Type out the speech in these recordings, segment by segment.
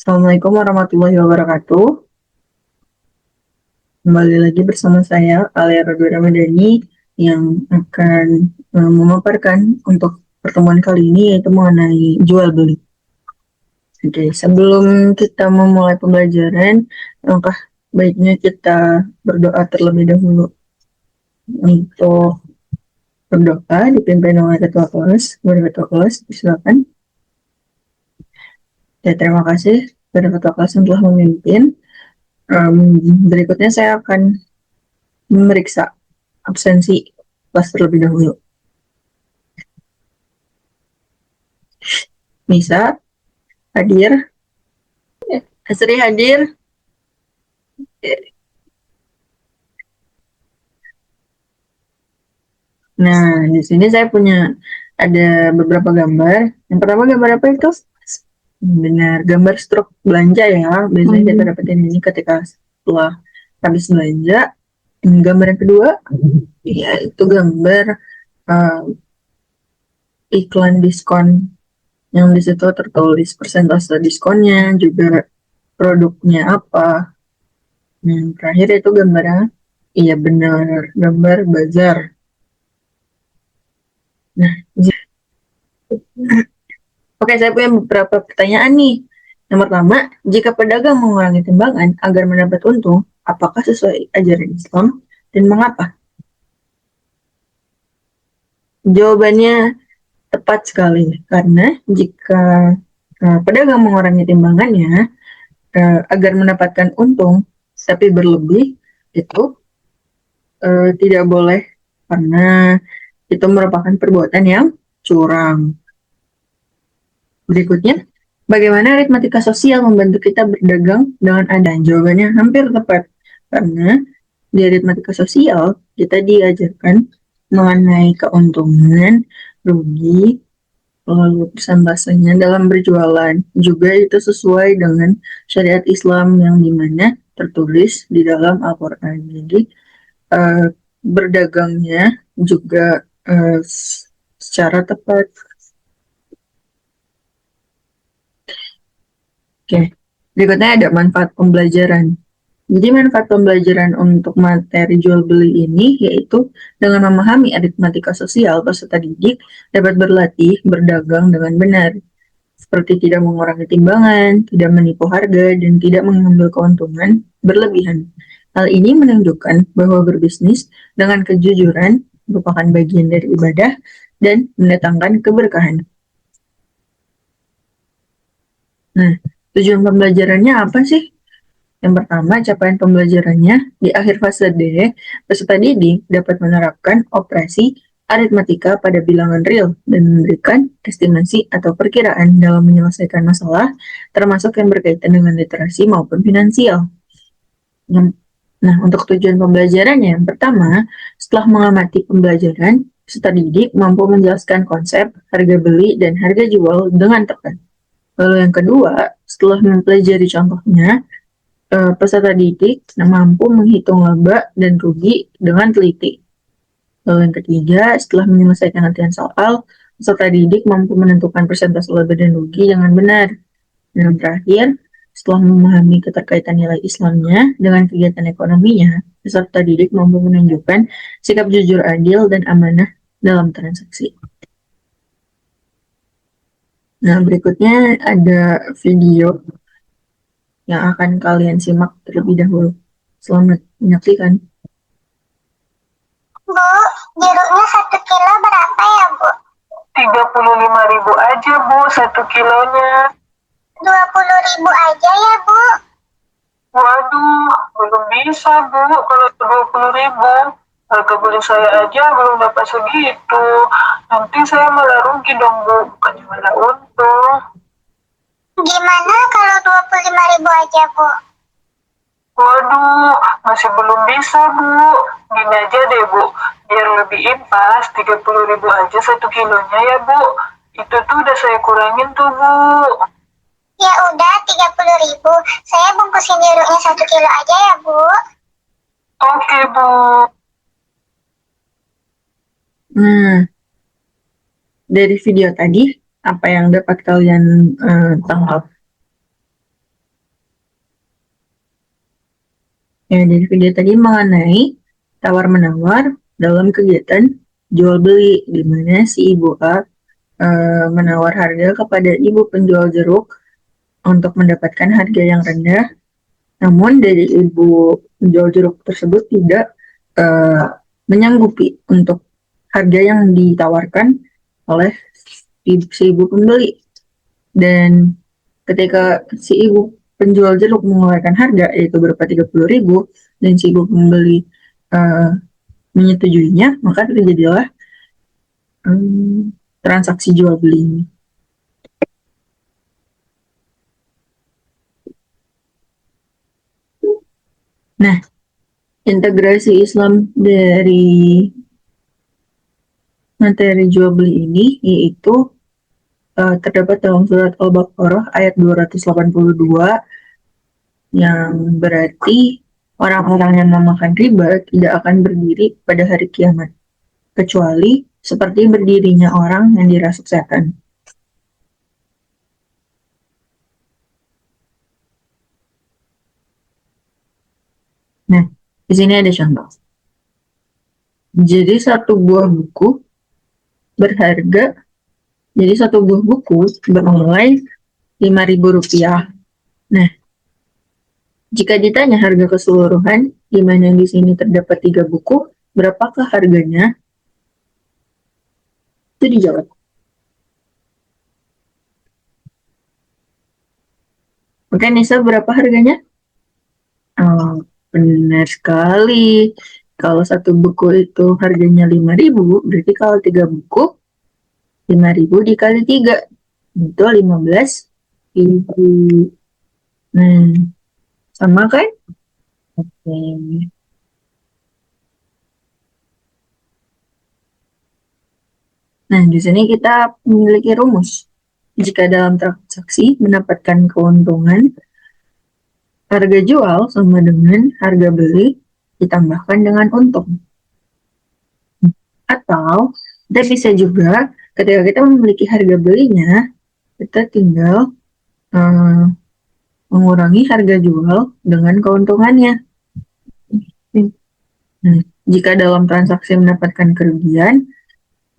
Assalamualaikum warahmatullahi wabarakatuh. Kembali lagi bersama saya, Alia Rabi Ramadhani, yang akan memaparkan untuk pertemuan kali ini yaitu mengenai jual beli. Oke, sebelum kita memulai pembelajaran, langkah baiknya kita berdoa terlebih dahulu. Untuk berdoa dipimpin oleh ketua kelas. Ketua kelas, silakan. Ya, terima kasih kepada ketua kelas yang telah memimpin. Berikutnya saya akan memeriksa absensi kelas terlebih dahulu. Bisa hadir, Asri hadir. Nah, di sini saya punya ada beberapa gambar. Yang pertama gambar apa itu? Benar, gambar struk belanja ya. Biasanya kita dapetin ini ketika setelah habis belanja. Gambar yang kedua, ya itu gambar uh, iklan diskon yang di situ tertulis persentase diskonnya, juga produknya apa. Yang terakhir itu gambarnya, iya benar, gambar bazar. Nah, oke, saya punya beberapa pertanyaan nih. Yang pertama, jika pedagang mengurangi timbangan agar mendapat untung, apakah sesuai ajaran Islam dan mengapa? Jawabannya tepat sekali, karena jika pedagang mengurangi timbangannya agar mendapatkan untung, tapi berlebih, itu tidak boleh, karena itu merupakan perbuatan yang curang. Berikutnya, bagaimana aritmatika sosial membantu kita berdagang dengan adanya? Jawabannya hampir tepat, karena di aritmatika sosial kita diajarkan mengenai keuntungan, rugi, lalu persentasenya dalam berjualan. Juga itu sesuai dengan syariat Islam yang dimana tertulis di dalam Al-Quran. Jadi berdagangnya juga secara tepat. Oke, berikutnya ada manfaat pembelajaran. Jadi manfaat pembelajaran untuk materi jual beli ini yaitu dengan memahami aritmatika sosial, peserta didik dapat berlatih berdagang dengan benar, seperti tidak mengurangi timbangan, tidak menipu harga, dan tidak mengambil keuntungan berlebihan. Hal ini menunjukkan bahwa berbisnis dengan kejujuran merupakan bagian dari ibadah dan mendatangkan keberkahan. Nah, tujuan pembelajarannya apa sih? Yang pertama, capaian pembelajarannya di akhir fase D, peserta didik dapat menerapkan operasi aritmatika pada bilangan real dan memberikan estimasi atau perkiraan dalam menyelesaikan masalah, termasuk yang berkaitan dengan literasi maupun finansial. Nah, untuk tujuan pembelajarannya, yang pertama, setelah mengamati pembelajaran, peserta didik mampu menjelaskan konsep, harga beli, dan harga jual dengan tepat. Lalu yang kedua, setelah mempelajari contohnya, peserta didik mampu menghitung laba dan rugi dengan teliti. Lalu yang ketiga, setelah menyelesaikan latihan soal, peserta didik mampu menentukan persentase laba dan rugi dengan benar. Dan yang terakhir, setelah memahami keterkaitan nilai Islamnya dengan kegiatan ekonominya, peserta didik mampu menunjukkan sikap jujur adil dan amanah dalam transaksi. Nah, berikutnya ada video yang akan kalian simak terlebih dahulu. Selamat menyaksikan. Bu, jeruknya 1 kilo berapa ya, Bu? 35.000 aja, Bu, 1 kilonya. 20.000 aja ya, Bu? Waduh, belum bisa, Bu, kalau 20.000. Harga beli saya aja belum dapat segitu. Nanti saya malah rugi dong, Bu, bukannya malah untung. Gimana kalau 25.000 aja, Bu? Waduh, masih belum bisa, Bu. Gini aja deh, Bu. Biar lebih impas, 30.000 aja 1 kilonya ya, Bu. Itu tuh udah saya kurangin tuh, Bu. Ya udah, 30.000. Saya bungkusin jeruknya 1 kilo aja ya, Bu. Oke, Bu. Nah, dari video tadi, apa yang dapat kalian tangkap? Ya, dari video tadi mengenai tawar-menawar dalam kegiatan jual beli, di mana si ibu A menawar harga kepada ibu penjual jeruk untuk mendapatkan harga yang rendah. Namun dari ibu penjual jeruk tersebut tidak menyanggupi untuk harga yang ditawarkan oleh si ibu pembeli. Dan ketika si ibu penjual jeruk mengeluarkan harga yaitu berupa 30.000 dan si ibu pembeli menyetujuinya, maka terjadilah transaksi jual beli ini. Nah, integrasi Islam dari materi jual beli ini yaitu terdapat dalam surat Al-Baqarah ayat 282 yang berarti orang-orang yang memakan riba tidak akan berdiri pada hari kiamat kecuali seperti berdirinya orang yang dirasuk setan. Nah, di sini ada contoh. Jadi satu buah buku berharga, jadi satu buah buku bernilai Rp5.000. Nah, jika ditanya harga keseluruhan, di mana di sini terdapat 3 buku, berapakah harganya? Itu dijawab. Oke, Nisa, berapa harganya? Oh, benar sekali. Kalau satu buku itu harganya 5.000, berarti kalau 3 buku, 5.000 dikali 3, itu 15.000. Nah, sama kan? Oke. Nah, di sini kita memiliki rumus. Jika dalam transaksi mendapatkan keuntungan, harga jual sama dengan harga beli ditambahkan dengan untung. Atau kita bisa juga ketika kita memiliki harga belinya, kita tinggal mengurangi harga jual dengan keuntungannya. Nah, jika dalam transaksi mendapatkan kerugian,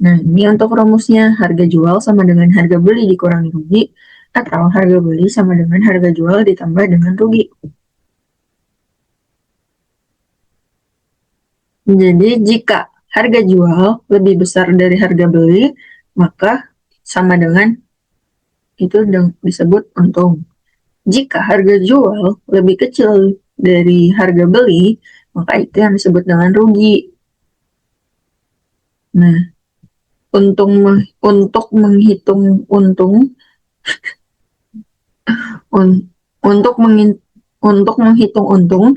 nah ini untuk rumusnya, harga jual sama dengan harga beli dikurangi rugi, atau harga beli sama dengan harga jual ditambah dengan rugi. Jadi jika harga jual lebih besar dari harga beli, maka sama dengan itu disebut untung. Jika harga jual lebih kecil dari harga beli, maka itu yang disebut dengan rugi. Nah, untuk menghitung untung, untuk menghitung untung,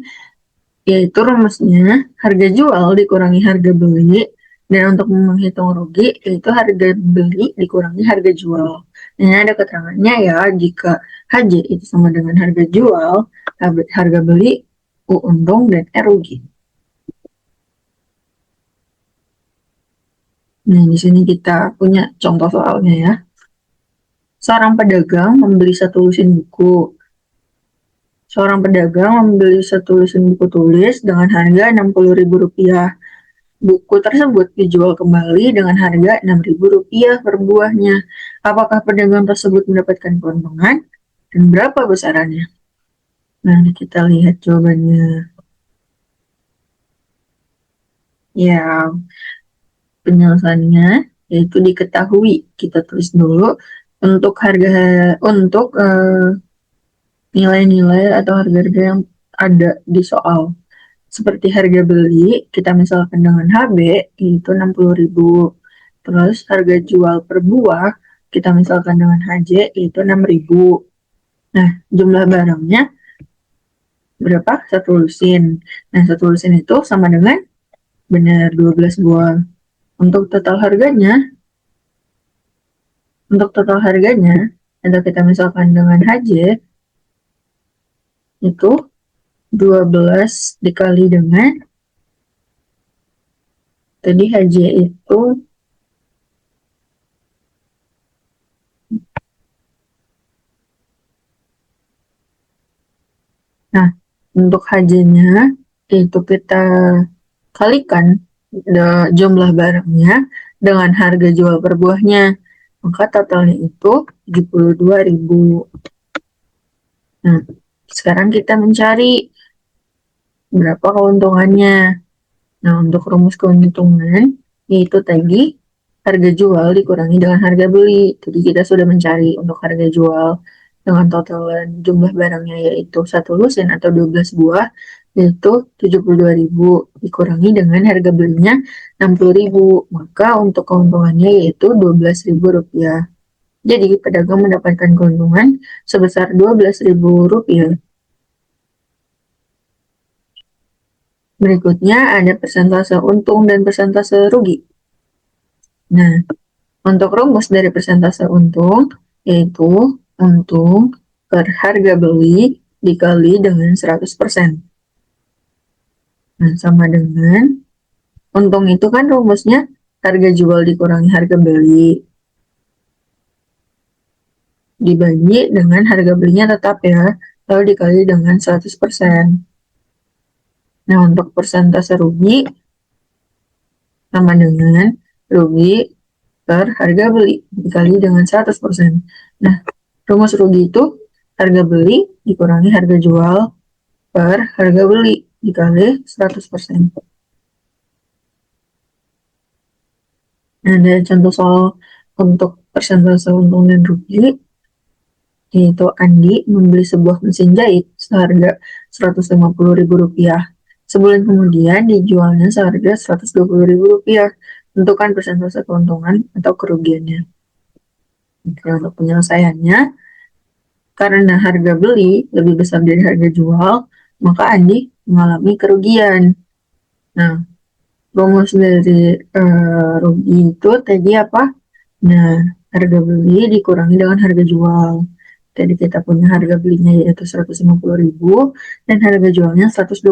yaitu rumusnya harga jual dikurangi harga beli, dan untuk menghitung rugi yaitu harga beli dikurangi harga jual. Ini ada keterangannya ya, jika HJ itu sama dengan harga jual, harga beli, U untung, dan R rugi. Nah, di sini kita punya contoh soalnya ya. Seorang pedagang membeli satu lusin buku. Seorang pedagang membeli satu lusin buku tulis dengan harga Rp60.000. Buku tersebut dijual kembali dengan harga Rp6.000 per buahnya. Apakah pedagang tersebut mendapatkan keuntungan? Dan berapa besarannya? Nah, kita lihat jawabannya. Ya, penyelesaiannya yaitu diketahui. Kita tulis dulu untuk nilai-nilai atau harga-harga yang ada di soal. Seperti harga beli, kita misalkan dengan HB, itu 60.000. Terus harga jual per buah, kita misalkan dengan HJ, itu 6.000. Nah, jumlah barangnya berapa? Satu lusin. Nah, satu lusin itu sama dengan benar 12 buah. Untuk total harganya, atau kita misalkan dengan HJ, itu 12 dikali dengan, tadi HJ itu, nah, untuk HJ-nya itu kita kalikan jumlah barangnya dengan harga jual per buahnya. Maka totalnya itu 72.000. Nah, sekarang kita mencari berapa keuntungannya. Nah, untuk rumus keuntungan, yaitu tadi harga jual dikurangi dengan harga beli. Jadi kita sudah mencari untuk harga jual dengan totalan jumlah barangnya yaitu 1 lusin atau 12 buah, yaitu 72.000 dikurangi dengan harga belinya 60.000. Maka untuk keuntungannya yaitu 12.000 rupiah. Jadi pedagang mendapatkan keuntungan sebesar 12.000 rupiah. Berikutnya ada persentase untung dan persentase rugi. Nah, untuk rumus dari persentase untung, yaitu untung per harga beli dikali dengan 100%. Nah, sama dengan untung itu kan rumusnya harga jual dikurangi harga beli dibagi dengan harga belinya tetap ya, lalu dikali dengan 100%. Nah, untuk persentase rugi sama dengan rugi per harga beli dikali dengan 100%. Nah, rumus rugi itu harga beli dikurangi harga jual per harga beli dikali 100%. Nah, ada contoh soal untuk persentase untung dan rugi, yaitu Andi membeli sebuah mesin jahit seharga 150.000 rupiah. Sebulan kemudian dijualnya seharga 120.000 rupiah. Tentukan persentase keuntungan atau kerugiannya. Oke, untuk penyelesaiannya, karena harga beli lebih besar dari harga jual, maka Andi mengalami kerugian. Nah, rumus dari rugi itu tadi apa? Nah, harga beli dikurangi dengan harga jual. Tadi kita punya harga belinya yaitu 150.000 dan harga jualnya 120.000.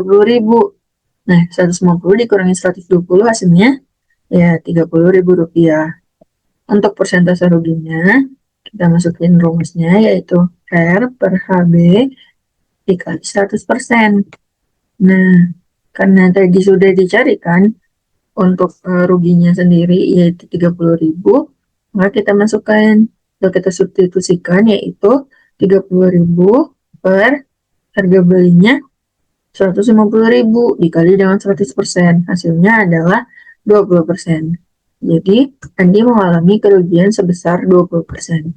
Nah, 150 dikurangi 120 hasilnya ya 30.000 rupiah. Untuk persentase ruginya, kita masukin rumusnya yaitu R per HB dikali 100%. Nah, karena tadi sudah dicarikan untuk ruginya sendiri yaitu 30.000, maka kita masukkan atau kita substitusikan yaitu 30.000 per harga belinya 150.000 dikali dengan 100%. Hasilnya adalah 20%. Jadi, Andi mengalami kerugian sebesar 20%.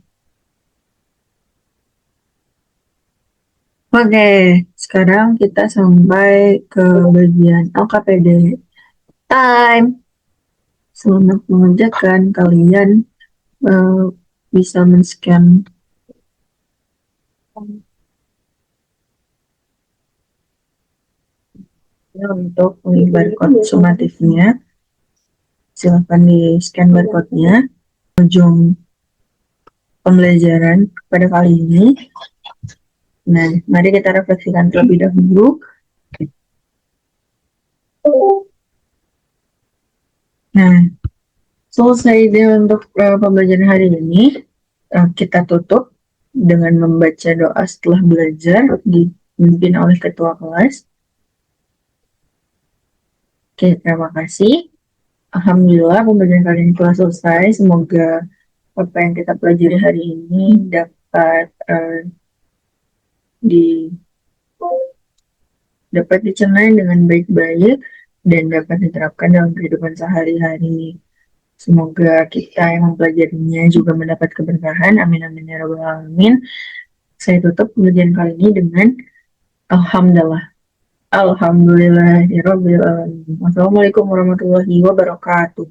Oke, sekarang kita sampai ke bagian LKPD. Time. Selamat mengerjakan. Kalian bisa men-scan untuk barcode sumatifnya. Silahkan di-scan barcode-nya. Ujung pembelajaran pada kali ini. Nah, mari kita refleksikan terlebih dahulu. Nah, selesai deh untuk pembelajaran hari ini. Kita tutup dengan membaca doa setelah belajar dipimpin oleh ketua kelas. Oke, terima kasih. Alhamdulillah pembelajaran kali ini telah selesai. Semoga apa yang kita pelajari hari ini dapat dicerna dengan baik-baik dan dapat diterapkan dalam kehidupan sehari-hari. Semoga kita yang mempelajarinya juga mendapat keberkahan. Amin amin ya rabbal alamin. Saya tutup pembelajaran kali ini dengan Alhamdulillah. Alhamdulillah ya rabbil alamin. Wassalamualaikum warahmatullahi wabarakatuh.